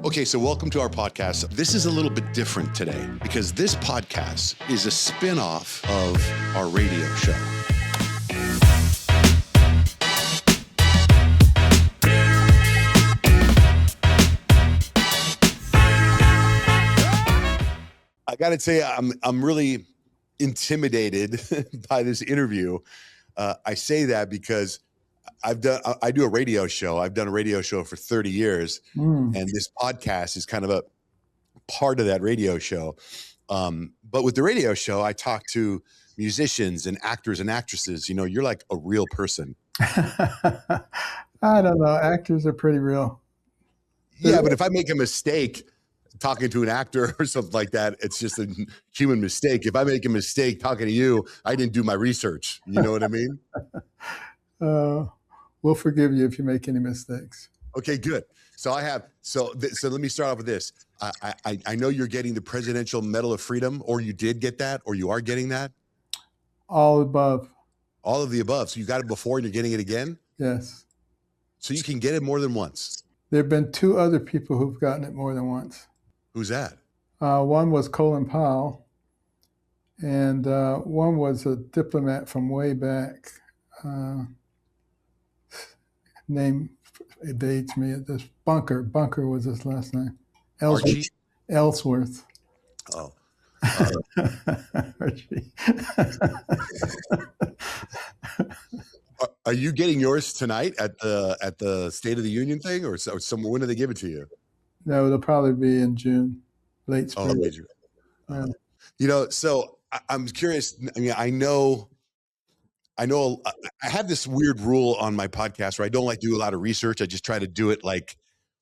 Okay, so welcome to our podcast. This is a little bit different today because this podcast is a spin-off of our radio show. I got to say, I'm really intimidated by this interview. I say that because I do a radio show. I've done a radio show for 30 years, and this podcast is kind of a part of that radio show. But with the radio show, I talk to musicians and actors and actresses. You know, you're like a real person. I don't know. Actors are pretty real. Yeah, but if I make a mistake talking to an actor or something like that, it's just a human mistake. If I make a mistake talking to you, I didn't do my research. You know what I mean? We'll forgive you if you make any mistakes. Okay, good. So let me start off with this. I know you're getting the Presidential Medal of Freedom, or you did get that, or you are getting that? All above. All of the above. So you got it before and you're getting it again? Yes. So you can get it more than once. There have been two other people who've gotten it more than once. Who's that? One was Colin Powell, and one was a diplomat from way back. Name evades me at this. Bunker was his last name. Ellsworth. Oh. Archie. Are you getting yours tonight at the State of the Union thing, or somewhere? When do they give it to you? No, it'll probably be in June, late spring. Oh, late June. You know, so I'm curious. I mean, I know. I have this weird rule on my podcast where I don't like to do a lot of research. I just try to do it like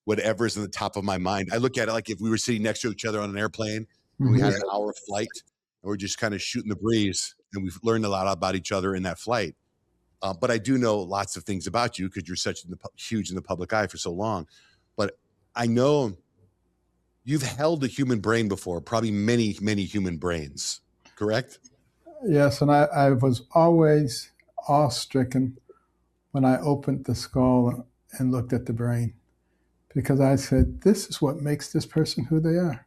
whatever's in the top of my mind. I look at it like if we were sitting next to each other on an airplane and we had an hour flight and we're just kind of shooting the breeze, and we've learned a lot about each other in that flight. But I do know lots of things about you because you're such huge in the public eye for so long. But I know you've held a human brain before, probably many, many human brains, correct? Yes, and I was always awe-stricken when I opened the skull and looked at the brain, because I said, this is what makes this person who they are.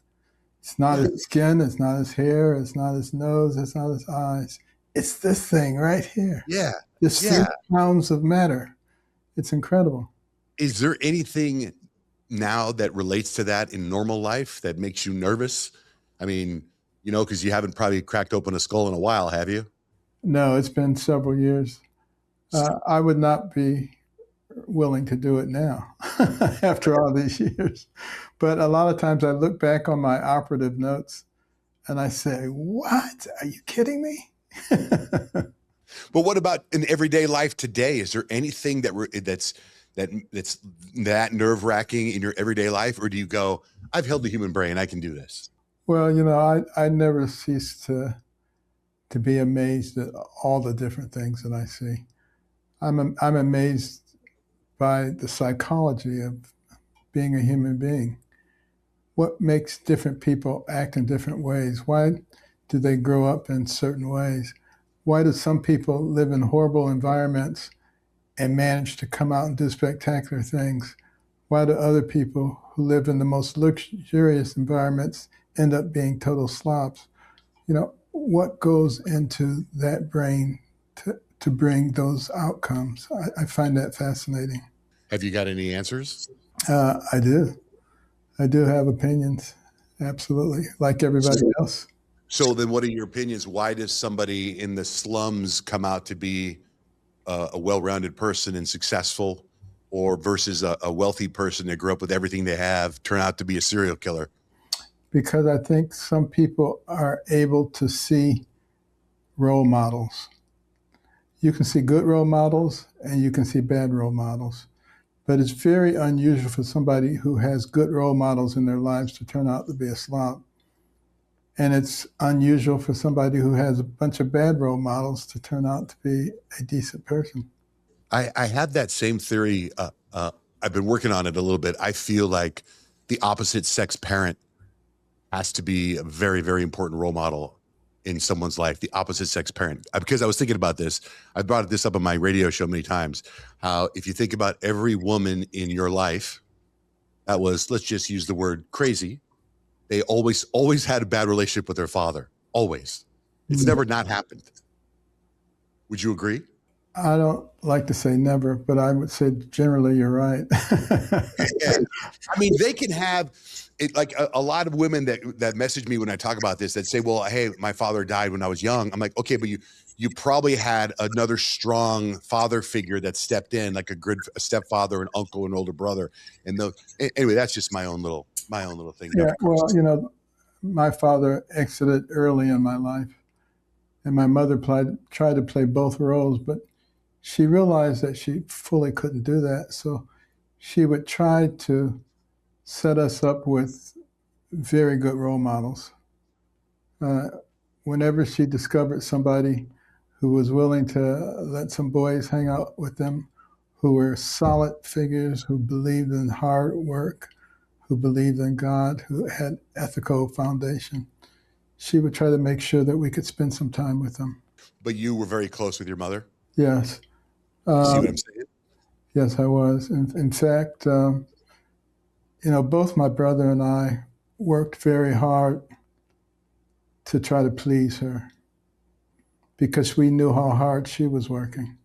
It's not his skin, it's not his hair, it's not his nose, it's not his eyes. It's this thing right here. Yeah. This 3 pounds of matter. It's incredible. Is there anything now that relates to that in normal life that makes you nervous? I mean, you know, because you haven't probably cracked open a skull in a while, have you? No, it's been several years. I would not be willing to do it now after all these years. But a lot of times I look back on my operative notes and I say, what? Are you kidding me? But what about in everyday life today? Is there anything that's nerve-wracking in your everyday life? Or do you go, I've held the human brain, I can do this? Well, you know, I never cease to be amazed at all the different things that I see. I'm amazed by the psychology of being a human being. What makes different people act in different ways? Why do they grow up in certain ways? Why do some people live in horrible environments and manage to come out and do spectacular things? Why do other people who live in the most luxurious environments end up being total slobs? You know, what goes into that brain to bring those outcomes? I find that fascinating. Have you got any answers? I do. I do have opinions, absolutely, like everybody else. So then what are your opinions? Why does somebody in the slums come out to be a well-rounded person and successful, or versus a wealthy person that grew up with everything they have turn out to be a serial killer? Because I think some people are able to see role models. You can see good role models and you can see bad role models. But it's very unusual for somebody who has good role models in their lives to turn out to be a slob. And it's unusual for somebody who has a bunch of bad role models to turn out to be a decent person. I have that same theory. I've been working on it a little bit. I feel like the opposite sex parent has to be a very, very important role model in someone's life, the opposite sex parent. Because I was thinking about this. I brought this up on my radio show many times, how if you think about every woman in your life, that was, let's just use the word crazy. They always had a bad relationship with their father. Always. It's never not happened. Would you agree? I don't like to say never, but I would say generally you're right. Yeah. I mean, they can have it like a lot of women that message me when I talk about this that say, well, hey, my father died when I was young. I'm like, okay, but you probably had another strong father figure that stepped in, like a stepfather, an uncle, an older brother. And anyway, that's just my own little thing there Yeah, for well, Carson. my father exited early in my life, and my mother tried to play both roles, but she realized that she fully couldn't do that. So she would try to set us up with very good role models. Uh, Whenever she discovered somebody who was willing to let some boys hang out with them, who were solid figures, who believed in hard work, who believed in God, who had ethical foundation, she would try to make sure that we could spend some time with them. But you were very close with your mother. Yes. You see what Um, I'm saying? yes, I was. In fact, both my brother and I worked very hard to try to please her because we knew how hard she was working.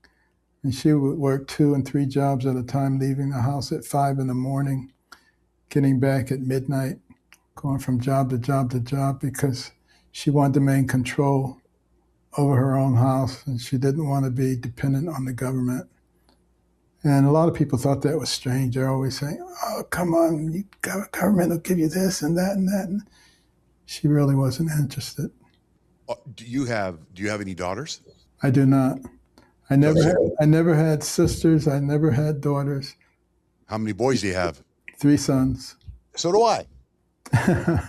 And she would work 2 and 3 jobs at a time, leaving the house at 5 in the morning, getting back at midnight, going from job to job to job because she wanted to maintain control over her own house and she didn't want to be dependent on the government. And a lot of people thought that was strange. They're always saying, oh, come on, government will give you this and that and that. And she really wasn't interested. Do you have any daughters? I do not. I No, never so had, I never had sisters. I never had daughters. how many boys do you have? 3 sons. So do I. and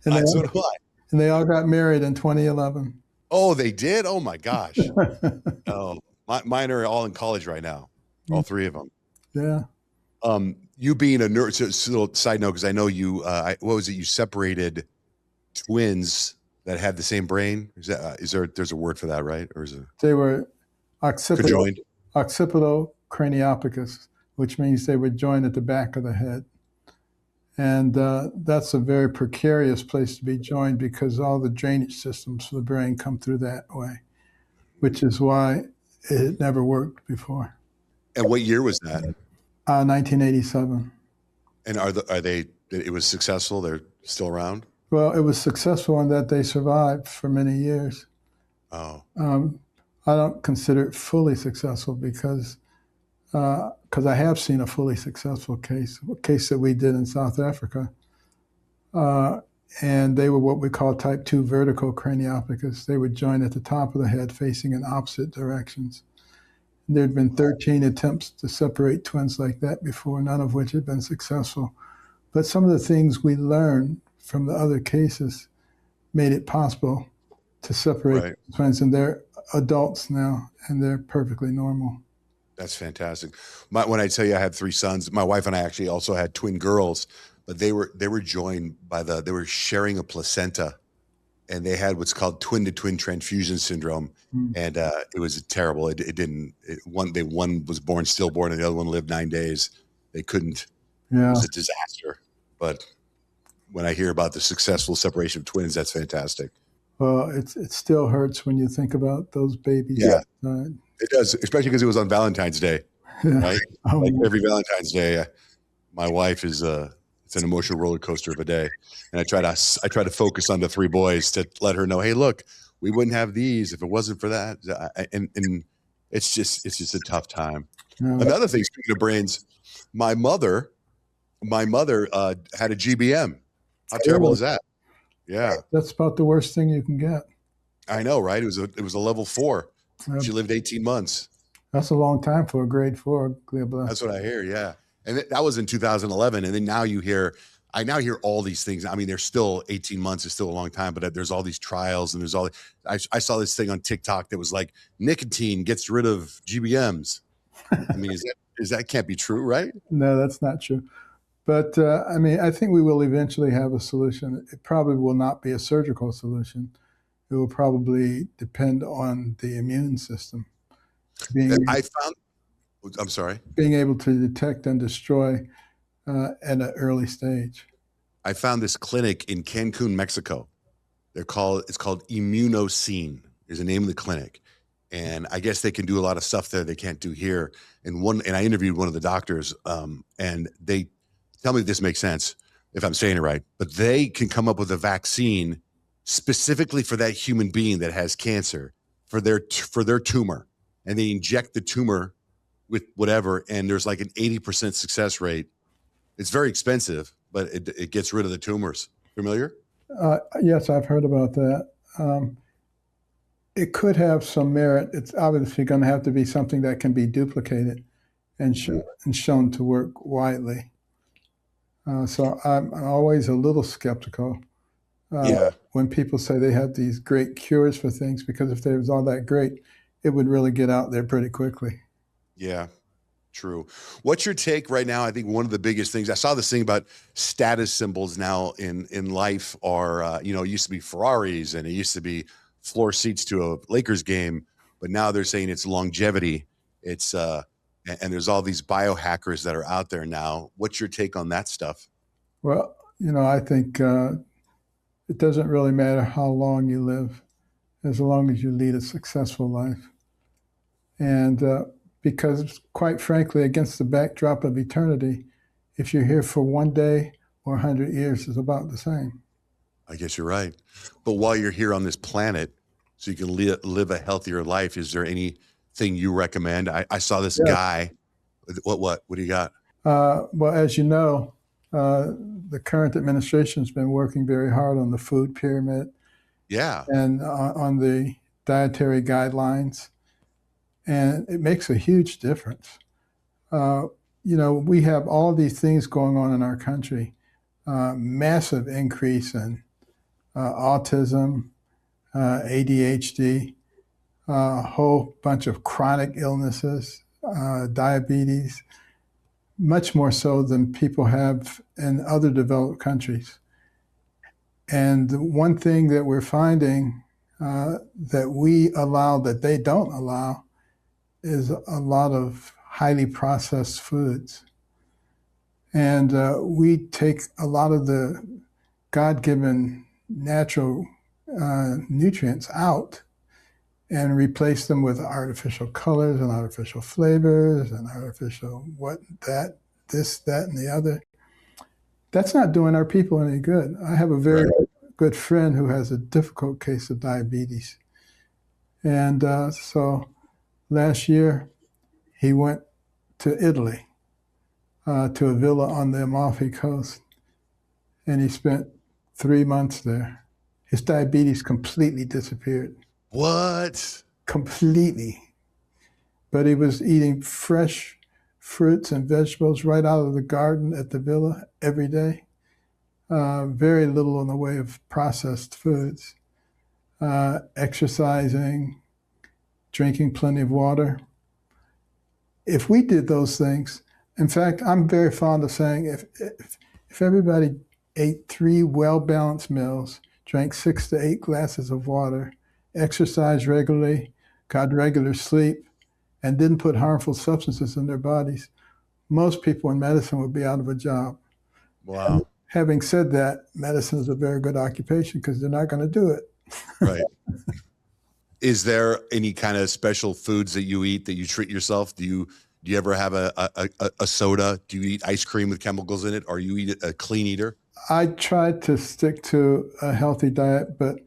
they So all, do I. and they all got married in 2011. Oh, they did? Oh my gosh. Oh, mine are all in college right now. All 3 of them. Yeah. You being a nerd, so a little side note, because I know you, what was it? You separated twins that had the same brain. There's a word for that, right? Or is it They were occipital, conjoined? occipital craniopicus, which means they were joined at the back of the head. And that's a very precarious place to be joined because all the drainage systems for the brain come through that way, which is why it never worked before. And what year was that? 1987. And it was successful? They're still around? Well, it was successful in that they survived for many years. Oh, I don't consider it fully successful because I have seen a fully successful case, a case that we did in South Africa. And they were what we call type 2 vertical craniopicus. They were joined at the top of the head facing in opposite directions. There had been 13 attempts to separate twins like that before, none of which had been successful. But some of the things we learned from the other cases made it possible to separate right. twins, and they're adults now, and they're perfectly normal. That's fantastic. When I tell you I had 3 sons, my wife and I actually also had twin girls, but they were joined they were sharing a placenta, and they had what's called twin to twin transfusion syndrome. And it was terrible. One was born stillborn and the other one lived 9 days. They couldn't. Yeah. It was a disaster. But when I hear about the successful separation of twins, that's fantastic. Well, it still hurts when you think about those babies. Yeah, it does, especially because it was on Valentine's Day, Yeah. right? Like every Valentine's Day, my wife is it's an emotional roller coaster of a day, and I try to focus on the 3 boys to let her know, hey, look, we wouldn't have these if it wasn't for that, and it's just a tough time. Yeah. Another thing, speaking of brains, my mother had a GBM. How terrible is that? Yeah, That's about the worst thing you can get. I know, right? It was a level 4. Yeah. She lived 18 months. That's a long time for a grade 4 glioblastoma. That's what I hear. Yeah. And that was in 2011. And then I now hear all these things. I mean, there's still 18 months is still a long time, but there's all these trials and I saw this thing on TikTok that was like nicotine gets rid of GBMs. I mean, that can't be true, right? No, that's not true. But I think we will eventually have a solution. It probably will not be a surgical solution. It will probably depend on the immune system I'm sorry. being able to detect and destroy at an early stage. I found this clinic in Cancun, Mexico. It's called Immunoscene is the name of the clinic. And I guess they can do a lot of stuff there they can't do here. And I interviewed one of the doctors, and they tell me if this makes sense if I'm saying it right, but they can come up with a vaccine specifically for that human being that has cancer for their tumor, and they inject the tumor with whatever, and there's like an 80% success rate. It's very expensive, but it gets rid of the tumors. Familiar? Yes, I've heard about that. It could have some merit. It's obviously going to have to be something that can be duplicated and shown to work widely. So I'm always a little skeptical Yeah. when people say they have these great cures for things, because if they was all that great, it would really get out there pretty quickly. Yeah. True. What's your take right now? I think one of the biggest things I saw this thing about status symbols now in life are, it used to be Ferraris and it used to be floor seats to a Lakers game, but now they're saying it's longevity. It's and there's all these biohackers that are out there now. What's your take on that stuff? Well, I think it doesn't really matter how long you live, as long as you lead a successful life. And because, quite frankly, against the backdrop of eternity, if you're here for one day or 100 years, is about the same. I guess you're right. But while you're here on this planet, so you can live a healthier life, is there anything you recommend? I saw this guy. What do you got? Well, as you know, the current administration has been working very hard on the food pyramid. Yeah. And on the dietary guidelines. And it makes a huge difference. We have all these things going on in our country, massive increase in autism, ADHD, a whole bunch of chronic illnesses, diabetes, much more so than people have in other developed countries. And the one thing that we're finding that we allow that they don't allow is a lot of highly processed foods. And we take a lot of the God-given natural nutrients out and replace them with artificial colors and artificial flavors and artificial this, that, and the other. That's not doing our people any good. I have a very good friend who has a difficult case of diabetes. And so last year, he went to Italy, to a villa on the Amalfi Coast, and he spent 3 months there. His diabetes completely disappeared. What? Completely. But he was eating fresh fruits and vegetables right out of the garden at the villa every day. Very little in the way of processed foods. Exercising, drinking plenty of water. If we did those things, in fact, I'm very fond of saying if everybody ate 3 well-balanced meals, drank 6 to 8 glasses of water, exercised regularly, got regular sleep, and didn't put harmful substances in their bodies, most people in medicine would be out of a job. Wow. And having said that, medicine is a very good occupation because they're not going to do it. Right. Is there any kind of special foods that you eat that you treat yourself? Do you ever have a soda? Do you eat ice cream with chemicals in it? Or you eat a clean eater? I try to stick to a healthy diet, but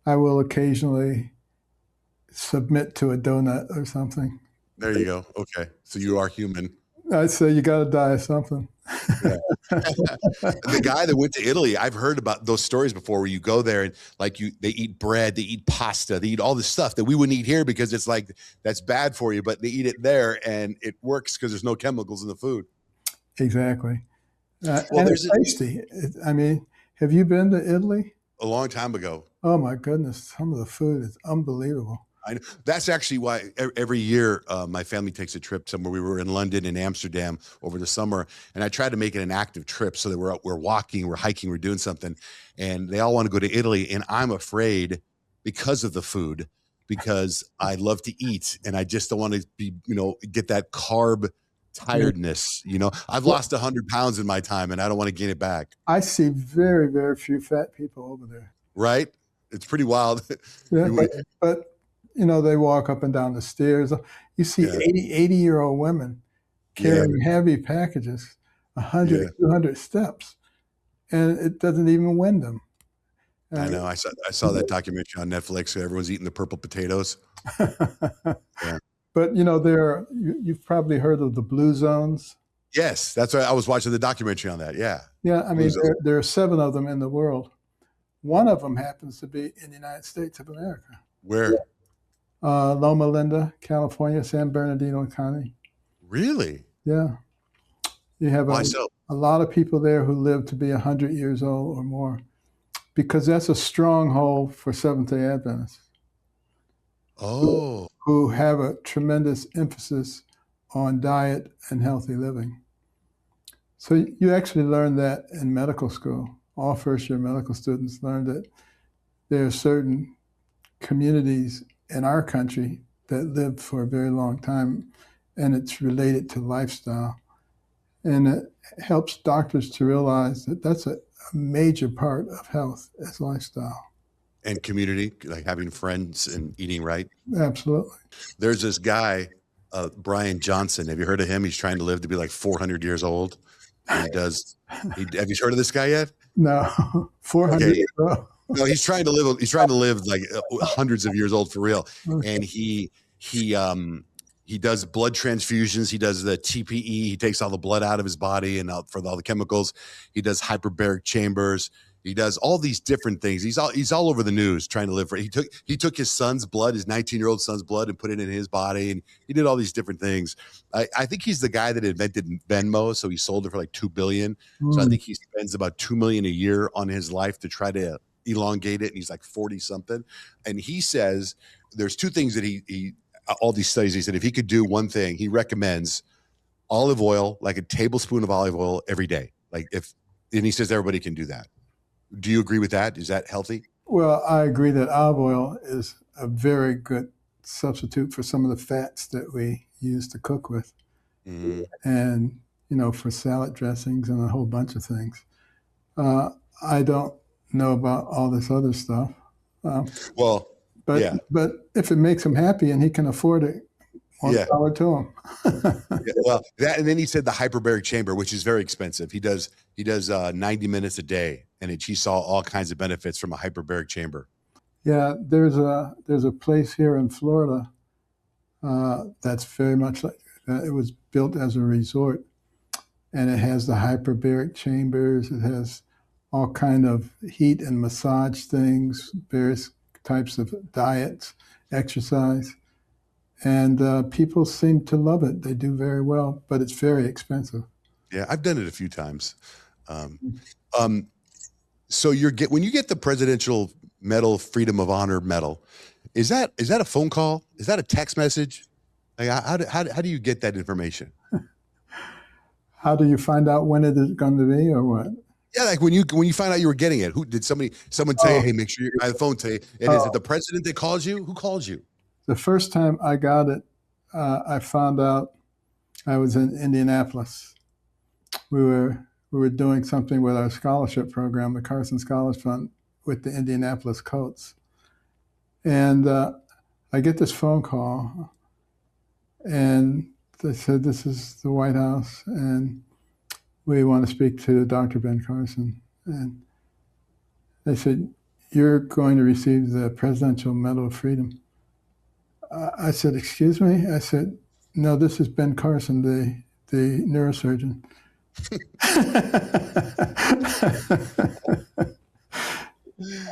I will occasionally submit to a donut or something. There you go. Okay. So you are human. I'd say you got to die of something. Yeah. The guy that went to Italy, I've heard about those stories before where you go there and they eat bread, they eat pasta, they eat all this stuff that we wouldn't eat here because it's like, that's bad for you, but they eat it there and it works because there's no chemicals in the food. Exactly. Well, and it's tasty. Have you been to Italy? A long time ago. Oh my goodness. Some of the food is unbelievable. I know. That's actually why every year my family takes a trip somewhere. We were in London and Amsterdam over the summer, and I try to make it an active trip so that we're walking, we're hiking, we're doing something. And they all want to go to Italy, and I'm afraid because of the food, because I love to eat, and I just don't want to be, get that carb tiredness. I've Well, lost 100 pounds in my time, and I don't want to gain it back. I see very, very few fat people over there. Right? It's pretty wild. Yeah, You- but they walk up and down the stairs. You see yeah, 80-year-old women yeah, carrying heavy packages, 100 yeah. or 200 steps, and it doesn't even wind them. I Uh, know. I saw that documentary on Netflix. Everyone's eating the purple potatoes. Yeah. but you've probably heard of the blue zones. Yes, that's right. I was watching the documentary on that. Yeah. Yeah, I mean Blues. there are 7 of them in the world. One of them happens to be in the United States of America. Where? Loma Linda, California, San Bernardino County. Really? Yeah, you have Why so? a lot of people there who live to be 100 years old or more, because that's a stronghold for Seventh-day Adventists Oh, who have a tremendous emphasis on diet and healthy living. So you actually learn that in medical school. All first-year medical students learn that there are certain communities in our country that live for a very long time, and it's related to lifestyle. And it helps doctors to realize that that's a major part of health is lifestyle. and community, like having friends and eating right. Absolutely. There's this guy, Brian Johnson. Have you heard of him? He's trying to live to be like 400 years old. And have you heard of this guy yet? No, 400 Okay. years old. No, he's trying to live. He's trying to live like hundreds of years old for real. Okay. And he does blood transfusions. He does the TPE. He takes all the blood out of his body and out for all the chemicals. He does hyperbaric chambers. He does all these different things. He's all over the news trying to live for it. He took his son's blood, his 19-year-old son's blood, and put it in his body, and he did all these different things. I think he's the guy that invented Venmo, so he sold it for like $2 billion. So I think he spends about $2 million a year on his life to try to elongate it, and he's like 40 something. And he says there's 2 things that he all these studies. He said if he could do one thing, he recommends olive oil, like a tablespoon of olive oil every day. And he says everybody can do that. Do you agree with that? Is that healthy? Well, I agree that olive oil is a very good substitute for some of the fats that we use to cook with, and for salad dressings and a whole bunch of things. I don't know about all this other stuff, Well, but yeah, if it makes him happy and he can afford it, more yeah. power to him. Yeah, well, that, and then he said the hyperbaric chamber, which is very expensive. He does 90 minutes a day, and he saw all kinds of benefits from a hyperbaric chamber. Yeah, there's a place here in Florida that's very much like it was built as a resort, and it has the hyperbaric chambers. It has all kind of heat and massage things, various types of diets, exercise. And people seem to love it. They do very well, but it's very expensive. Yeah, I've done it a few times. So when you get the Presidential Medal, Freedom of Honor Medal, is that a phone call? Is that a text message? Like, how do you get that information? How do you find out when it is going to be, or what? Yeah, like when you find out you were getting it, who did someone tell you, hey, make sure you're by the phone today? And is it the president that calls you? Who calls you? The first time I got it, I found out I was in Indianapolis. We were doing something with our scholarship program, the Carson Scholars Fund, with the Indianapolis Colts. And I get this phone call, and they said, this is the White House, and we want to speak to Dr. Ben Carson. And they said, you're going to receive the Presidential Medal of Freedom. I said, excuse me? I said, no, this is Ben Carson, the neurosurgeon.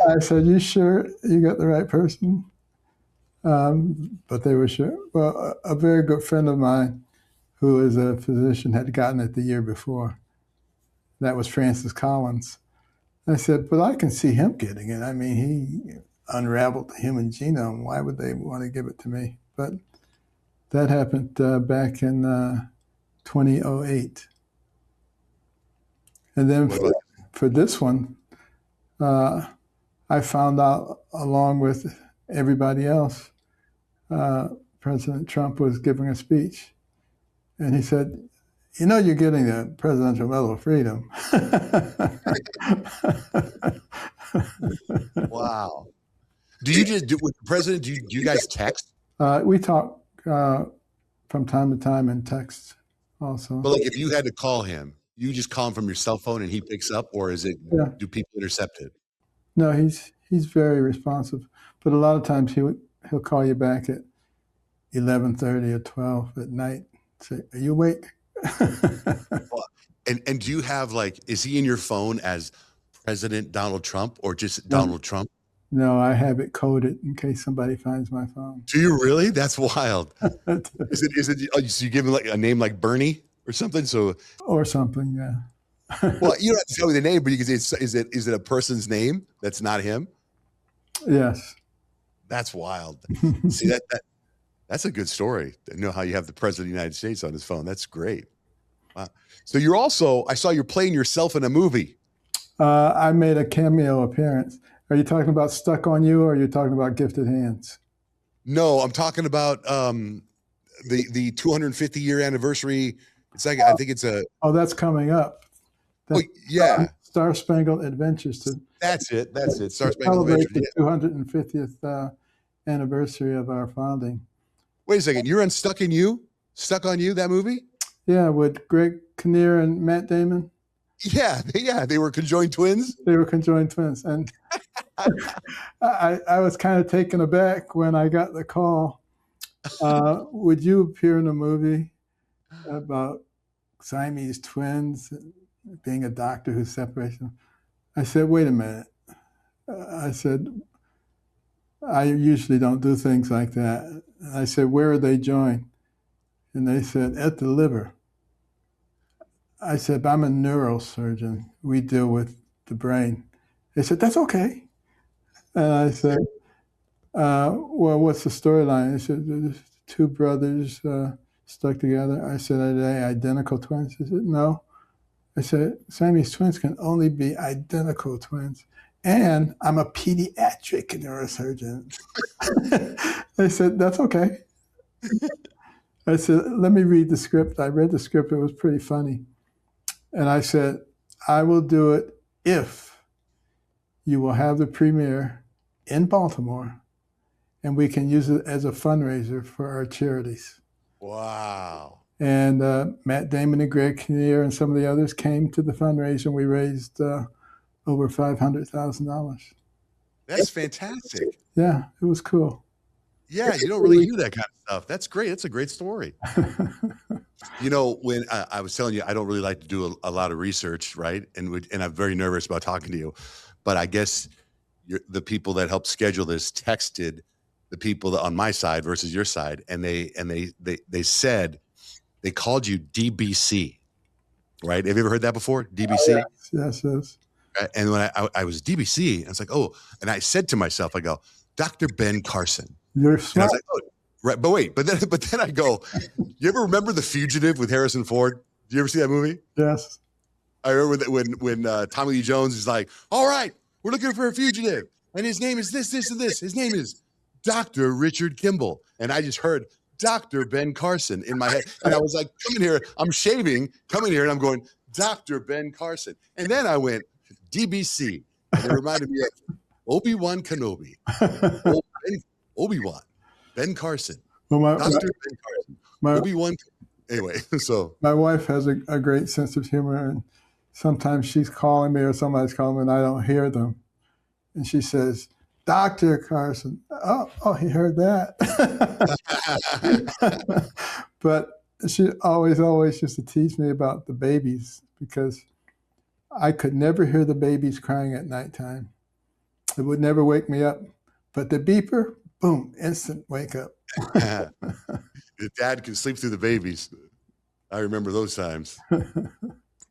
I said, you sure you got the right person? But they were sure. Well, a very good friend of mine who is a physician had gotten it the year before. That was Francis Collins. I said, but I can see him getting it. I mean, he unraveled the human genome. Why would they want to give it to me? But that happened back in 2008. And then for this one, I found out along with everybody else, President Trump was giving a speech. And he said, you know you're getting the Presidential Medal of Freedom. Wow. Do you just do with the president? Do you guys text? We talk from time to time in text also. But like, if you had to call him, you just call him from your cell phone and he picks up, or is it? Yeah. Do people intercept it? No, he's very responsive, but a lot of times he'll call you back at 11:30 or 12 at night. Say, "Are you awake?" Well, and do you have like? Is he in your phone as President Donald Trump or just No, Donald Trump? no, I have it coded in case somebody finds my phone. Do you really? That's wild. Is it? Oh, so you give him like a name like Bernie or something? So, Or something, yeah. well, you don't have to tell me the name, but you can say, is it a person's name that's not him? Yes. That's wild. See that's a good story. To know how you have the president of the United States on his phone. That's great. Wow. So you're also, I saw you're playing yourself in a movie. I made a cameo appearance. Are you talking about Stuck on You, or are you talking about Gifted Hands? No, I'm talking about the 250 year anniversary. It's like I think it's a. Oh, that's coming up. Oh, That's yeah, Star Spangled Adventures to that's it. That's it. Stars Spangled celebrate Adventure. the Yeah. 250th anniversary of our founding. Wait a second. You're on Stuck in You? Stuck on You? That movie? Yeah, with Greg Kinnear and Matt Damon. Yeah, yeah. They were conjoined twins. They were conjoined twins. And I was kind of taken aback when I got the call. Would you appear in a movie about Siamese twins being a doctor who separates them? I said, wait a minute. I said, I usually don't do things like that. I said, where are they joined? And they said, at the liver. I said, I'm a neurosurgeon. We deal with the brain. They said, that's okay. And I said, well, what's the storyline? They said, there's two brothers stuck together. I said, are they identical twins? They said, no. I said, Siamese twins can only be identical twins. And I'm a pediatric neurosurgeon. They said, that's okay. I said, let me read the script. I read the script. It was pretty funny. And I said, I will do it if you will have the premiere in Baltimore and we can use it as a fundraiser for our charities. Wow. And Matt Damon and Greg Kinnear and some of the others came to the fundraiser, and we raised over $500,000. That's fantastic. Yeah, it was cool. Yeah, you don't really hear that kind of stuff. That's great. That's a great story. You know, when I was telling you, I don't really like to do a lot of research, right? And I'm very nervous about talking to you. But I guess the people that helped schedule this texted the people on my side versus your side, and they said they called you DBC, right? Have you ever heard that before? DBC. Yes, yes. And when I was DBC, I was like, oh, and I said to myself, I go, Dr. Ben Carson. You're And I smart. was like, oh, right. But wait, but then I go, you ever remember The Fugitive with Harrison Ford? Do you ever see that movie? Yes. I remember that when Tommy Lee Jones is like, all right, we're looking for a fugitive. And his name is this, this, and this. His name is Dr. Richard Kimball. And I just heard Dr. Ben Carson in my head. And I was like, coming here, I'm shaving, coming here, and I'm going, Dr. Ben Carson. And then I went, DBC. And it reminded me of Obi-Wan Kenobi. Obi-Wan. Ben Carson. Well, Dr. Ben Carson. Obi-Wan. Anyway, so. My wife has a great sense of humor, and sometimes she's calling me or somebody's calling me and I don't hear them. And she says, Dr. Carson. Oh, he heard that. But she always used to tease me about the babies because I could never hear the babies crying at nighttime. It would never wake me up. But the beeper, boom, instant wake up. The dad can sleep through the babies. I remember those times.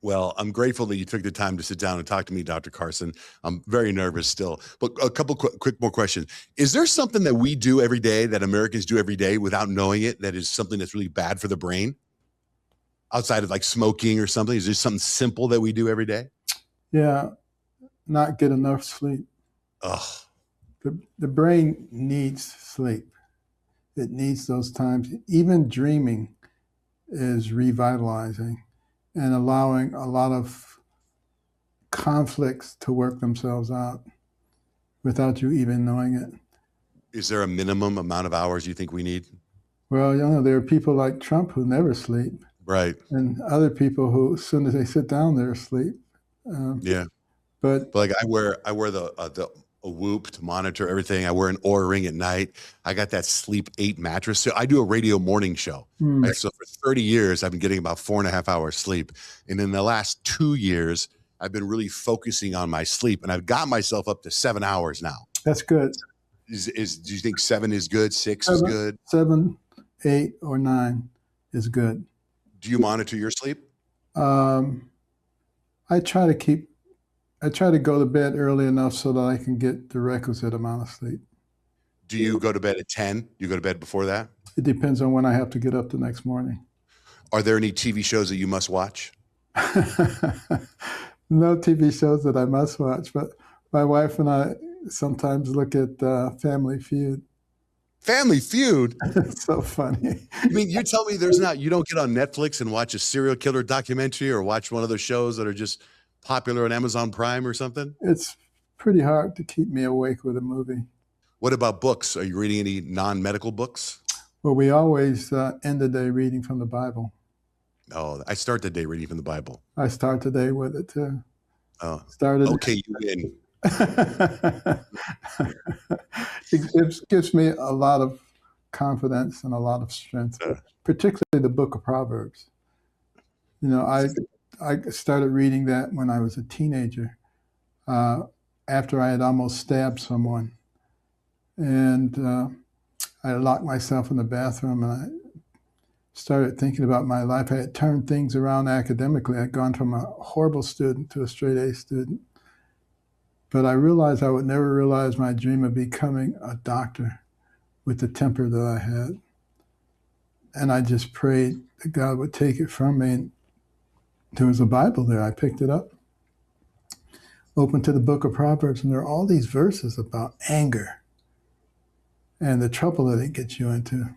Well, I'm grateful that you took the time to sit down and talk to me, Dr. Carson. I'm very nervous still. But a couple quick more questions. Is there something that we do every day, that Americans do every day without knowing it, that is something that's really bad for the brain? Outside of like smoking or something? Is there something simple that we do every day? Yeah, not get enough sleep. Ugh. The brain needs sleep. It needs those times. Even dreaming is revitalizing. and allowing a lot of conflicts to work themselves out without you even knowing it. Is there a minimum amount of hours you think we need? Well, there are people like Trump who never sleep, Right. and other people who, as soon as they sit down, they're asleep. Um, Yeah. but But like I wear the a Whoop to monitor everything. I wear an Oura Ring at night. I got that Sleep 8 mattress. So I do a radio morning show. hmm, Right. So for 30 years, I've been getting about 4.5 hours sleep. And in the last 2 years, I've been really focusing on my sleep. And I've got myself up to 7 hours now. that's good. Do you think 7 is good? 6 is Seven, good? 8, or 9 is good. Do you monitor your sleep? Um, I try to keep. I try to go to bed early enough so that I can get the requisite amount of sleep. Do you go to bed at 10? Do you go to bed before that? It depends on when I have to get up the next morning. Are there any TV shows that you must watch? No TV shows that I must watch, but my wife and I sometimes look at Family Feud. Family Feud? It's so funny. I mean, you tell me you don't get on Netflix and watch a serial killer documentary or watch one of those shows that are just popular on Amazon Prime or something? It's pretty hard to keep me awake with a movie. What about books? Are you reading any non-medical books? Well, we always end the day reading from the Bible. Oh, I start the day reading from the Bible. I start the day with it too. Oh, Started. okay, you win. It gives me a lot of confidence and a lot of strength, particularly the book of Proverbs. I started reading that when I was a teenager, after I had almost stabbed someone. And I locked myself in the bathroom and I started thinking about my life. I had turned things around academically. I'd gone from a horrible student to a straight A student. But I realized I would never realize my dream of becoming a doctor with the temper that I had. And I just prayed that God would take it from me. And there was a Bible there. I picked it up, opened to the book of Proverbs, and there are all these verses about anger and the trouble that it gets you into.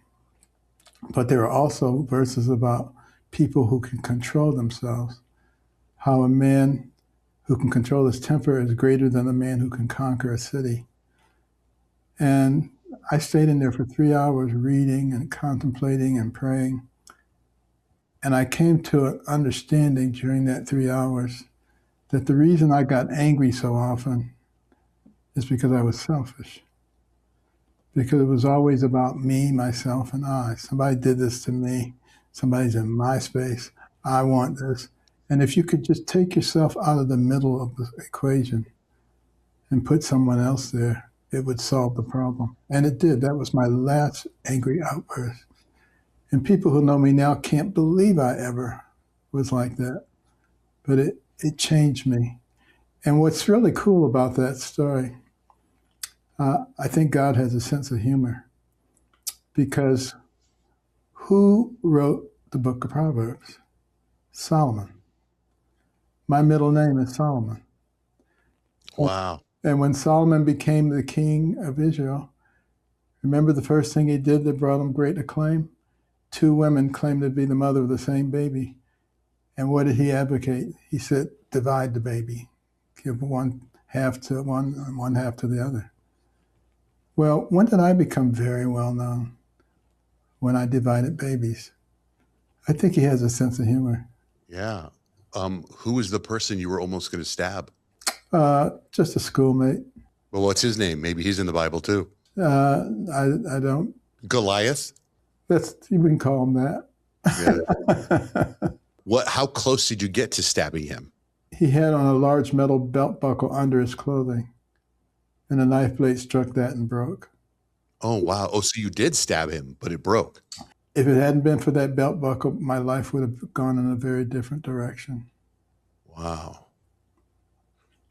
But there are also verses about people who can control themselves, how a man who can control his temper is greater than a man who can conquer a city. And I stayed in there for 3 hours reading and contemplating and praying. And I came to an understanding during that 3 hours that the reason I got angry so often is because I was selfish. Because it was always about me, myself, and I. Somebody did this to me. Somebody's in my space. I want this. And if you could just take yourself out of the middle of the equation and put someone else there, it would solve the problem. And it did. That was my last angry outburst. And people who know me now can't believe I ever was like that. But it changed me. And what's really cool about that story, I think God has a sense of humor, because who wrote the book of Proverbs? Solomon. My middle name is Solomon. Wow. And when Solomon became the king of Israel, remember the first thing he did that brought him great acclaim? 2 women claimed to be the mother of the same baby. And what did he advocate? He said, divide the baby. Give one half to one and one half to the other. Well, when did I become very well known? When I divided babies. I think he has a sense of humor. Yeah. Who was the person you were almost going to stab? Just a schoolmate. Well, what's his name? Maybe he's in the Bible too. I don't. Goliath? You can call him that. Yeah. How close did you get to stabbing him? He had on a large metal belt buckle under his clothing, and a knife blade struck that and broke. Oh, wow. Oh, so you did stab him, but it broke. If it hadn't been for that belt buckle, my life would have gone in a very different direction. Wow.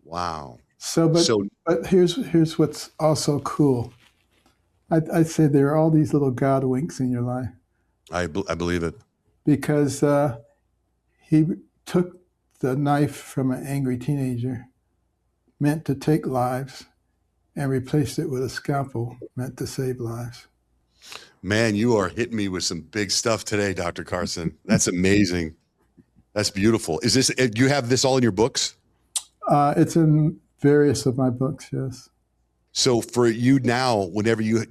Wow. But here's what's also cool. I'd say there are all these little God winks in your life. I believe it. Because he took the knife from an angry teenager, meant to take lives, and replaced it with a scalpel meant to save lives. Man, you are hitting me with some big stuff today, Dr. Carson. That's amazing. That's beautiful. Is this, do you have this all in your books? It's in various of my books, yes. So for you now, whenever you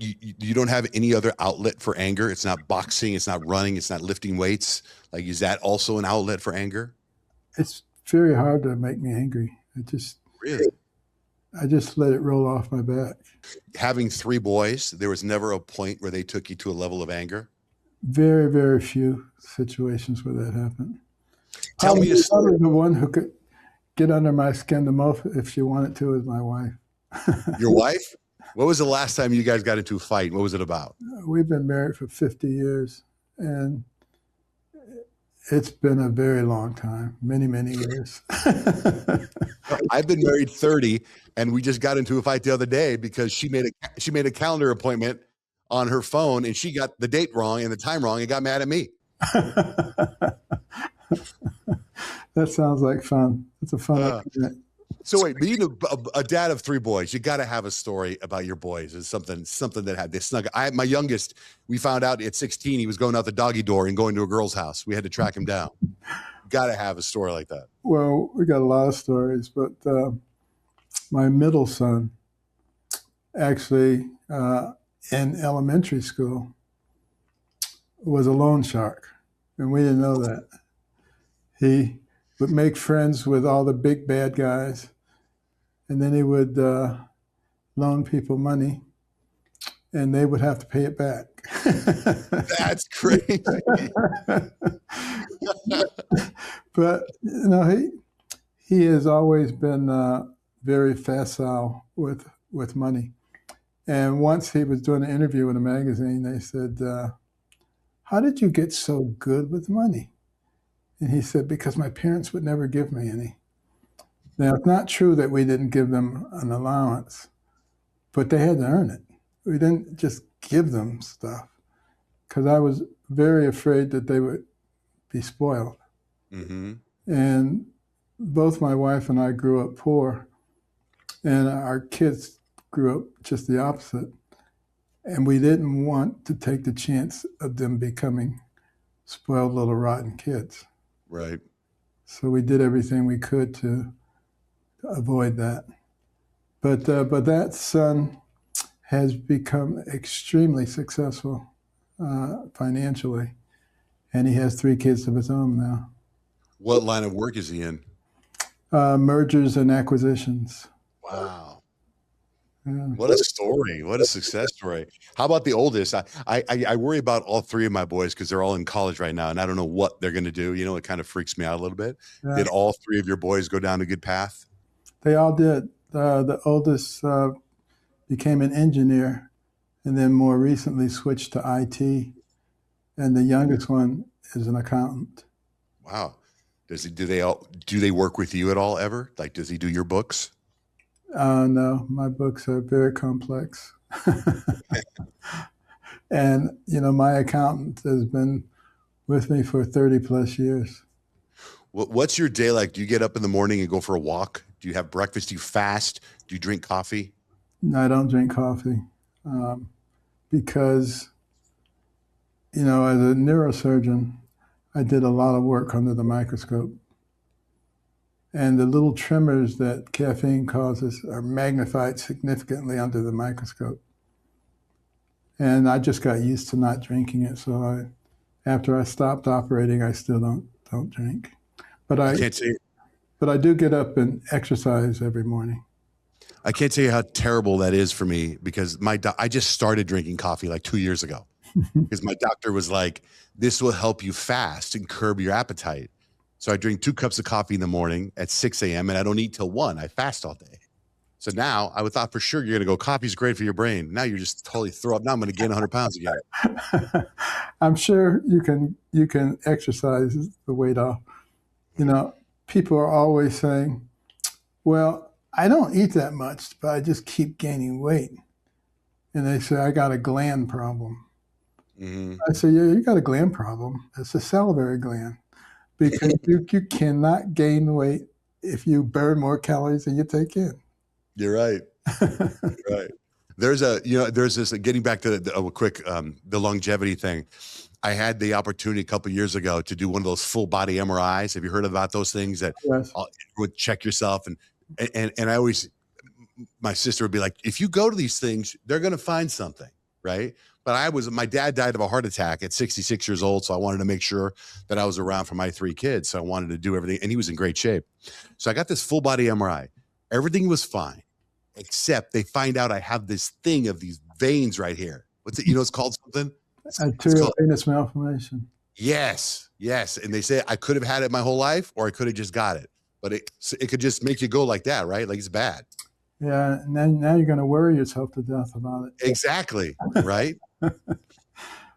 don't have any other outlet for anger, it's not boxing, it's not running, it's not lifting weights. Like, is that also an outlet for anger? It's very hard to make me angry. Really? I just let it roll off my back. Having three boys, there was never a point where they took you to a level of anger? Very, very few situations where that happened. Tell me a story. Probably the one who could get under my skin the most if she wanted to is my wife. Your wife? What was the last time you guys got into a fight? What was it about? We've been married for 50 years, and it's been a very long time, many, many years. I've been married 30, and we just got into a fight the other day because she made a calendar appointment on her phone, and she got the date wrong and the time wrong and got mad at me. That sounds like fun. It's a fun activity. So wait, being a dad of three boys, you got to have a story about your boys. It's something that had they snuck. My youngest, we found out at 16 he was going out the doggy door and going to a girl's house. We had to track him down. Got to have a story like that. Well, we got a lot of stories, but my middle son actually in elementary school was a loan shark, and we didn't know that. He would make friends with all the big bad guys, and then he would loan people money, and they would have to pay it back. That's crazy. But he has always been very facile with money. And once he was doing an interview in a magazine, they said, "How did you get so good with money?" And he said, "Because my parents would never give me any." Now, it's not true that we didn't give them an allowance, but they had to earn it. We didn't just give them stuff, because I was very afraid that they would be spoiled. Mm-hmm. And both my wife and I grew up poor, and our kids grew up just the opposite. And we didn't want to take the chance of them becoming spoiled little rotten kids. Right. So we did everything we could to avoid that. But that son has become extremely successful financially, and he has 3 kids of his own now. What line of work is he in? Mergers and acquisitions. Wow. Yeah. What a story. What a success story. How about the oldest? I worry about all 3 of my boys because they're all in college right now, and I don't know what they're going to do. It kind of freaks me out a little bit. Yeah. Did all 3 of your boys go down a good path? They all did. The oldest became an engineer, and then more recently switched to IT. And the youngest one is an accountant. Wow. Do they work with you at all ever? Like, does he do your books? No, my books are very complex. And, my accountant has been with me for 30 plus years. What's your day like? Do you get up in the morning and go for a walk? Do you have breakfast? Do you fast? Do you drink coffee? No, I don't drink coffee because, as a neurosurgeon, I did a lot of work under the microscope. And the little tremors that caffeine causes are magnified significantly under the microscope. And I just got used to not drinking it. So after I stopped operating, I still don't drink. But I do get up and exercise every morning. I can't tell you how terrible that is for me because I just started drinking coffee like 2 years ago because my doctor was like, this will help you fast and curb your appetite. So I drink 2 cups of coffee in the morning at 6 a.m. and I don't eat till 1. I fast all day. So now I would thought for sure you're going to go, coffee's great for your brain. Now you're just totally throw up. Now I'm going to gain 100 pounds again. I'm sure you can exercise the weight off. People are always saying, well, I don't eat that much, but I just keep gaining weight. And they say, I got a gland problem. Mm-hmm. I say, yeah, you got a gland problem. It's a salivary gland. Because you cannot gain weight if you burn more calories than you take in. You're right. You're right. There's this getting back to the longevity thing. I had the opportunity a couple of years ago to do one of those full body MRIs. Have you heard about those things that Yes. would check yourself? And I always, my sister would be like, if you go to these things, they're going to find something, right? But my dad died of a heart attack at 66 years old. So I wanted to make sure that I was around for my 3 kids. So I wanted to do everything. And he was in great shape. So I got this full body MRI. Everything was fine, except they find out I have this thing of these veins right here. What's it? You know, it's called something. Arterial venous malformation. Yes. And they say I could have had it my whole life, or I could have just got it. But it could just make you go like that, right? Like it's bad. Yeah. Now you're going to worry yourself to death about it. Exactly. Right.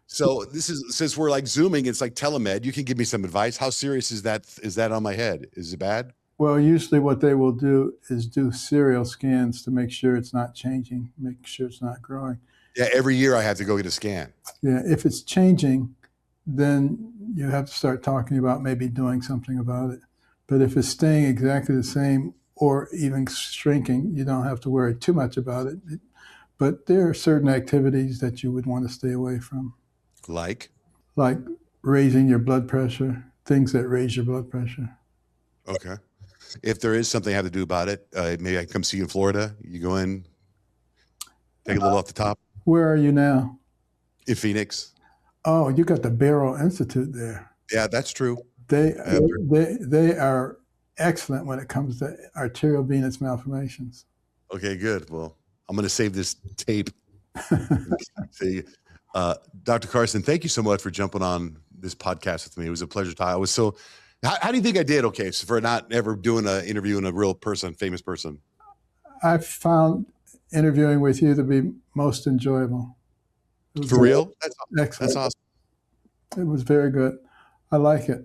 So since we're like Zooming, it's like telemed. You can give me some advice. How serious is that on my head? Is it bad? Well, usually what they will do is do serial scans to make sure it's not changing, make sure it's not growing. Yeah, every year I have to go get a scan. Yeah, if it's changing, then you have to start talking about maybe doing something about it. But if it's staying exactly the same or even shrinking, you don't have to worry too much about it. But there are certain activities that you would want to stay away from. Like raising your blood pressure, things that raise your blood pressure. Okay. If there is something I have to do about it, maybe I can come see you in Florida. You go in, take a little off the top. Where are you now? In Phoenix. Oh, you got the Barrow Institute there. Yeah, that's true. They are excellent when it comes to arterial venous malformations. Okay, good. Well, I'm going to save this tape. See, Dr. Carson, thank you so much for jumping on this podcast with me. It was a pleasure to talk. How do you think I did? Okay, so for not ever doing an interview in a real person, famous person. I found interviewing with you to be most enjoyable. For real? That's excellent. That's awesome. It was very good. I like it.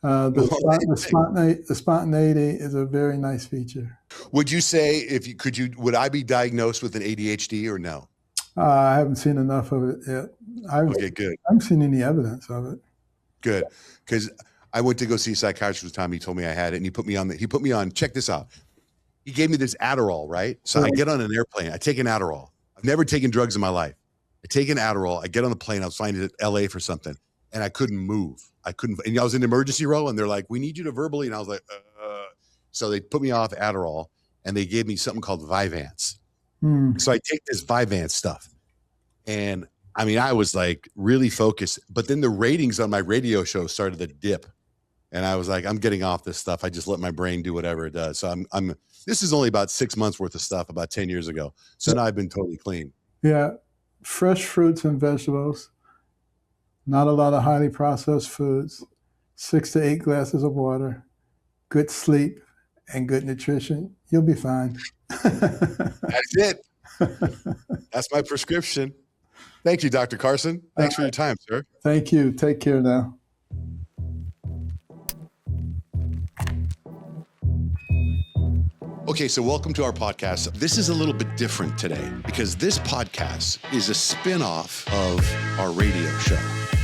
The spontaneity is a very nice feature. Would you say would I be diagnosed with an ADHD or no? I haven't seen enough of it yet. Okay, good. I haven't seen any evidence of it. Good, because I went to go see a psychiatrist one time. He told me I had it, and he put me on. Check this out. He gave me this Adderall, right? So I get on an airplane. I take an Adderall. I've never taken drugs in my life. I take an Adderall. I get on the plane. I was flying to LA for something, and I couldn't move. And I was in the emergency row, and they're like, "We need you to verbally." And I was like, So they put me off Adderall, and they gave me something called Vyvanse. So I take this Vyvanse stuff, and I mean, I was like really focused. But then the ratings on my radio show started to dip. And I was like, I'm getting off this stuff. I just let my brain do whatever it does. So this is only about 6 months worth of stuff about 10 years ago. So now I've been totally clean. Yeah. Fresh fruits and vegetables, not a lot of highly processed foods, 6 to 8 glasses of water, good sleep, and good nutrition. You'll be fine. That's it. That's my prescription. Thank you, Dr. Carson. Thanks for your time, sir. Thank you. Take care now. Okay, so welcome to our podcast. This is a little bit different today because this podcast is a spin-off of our radio show.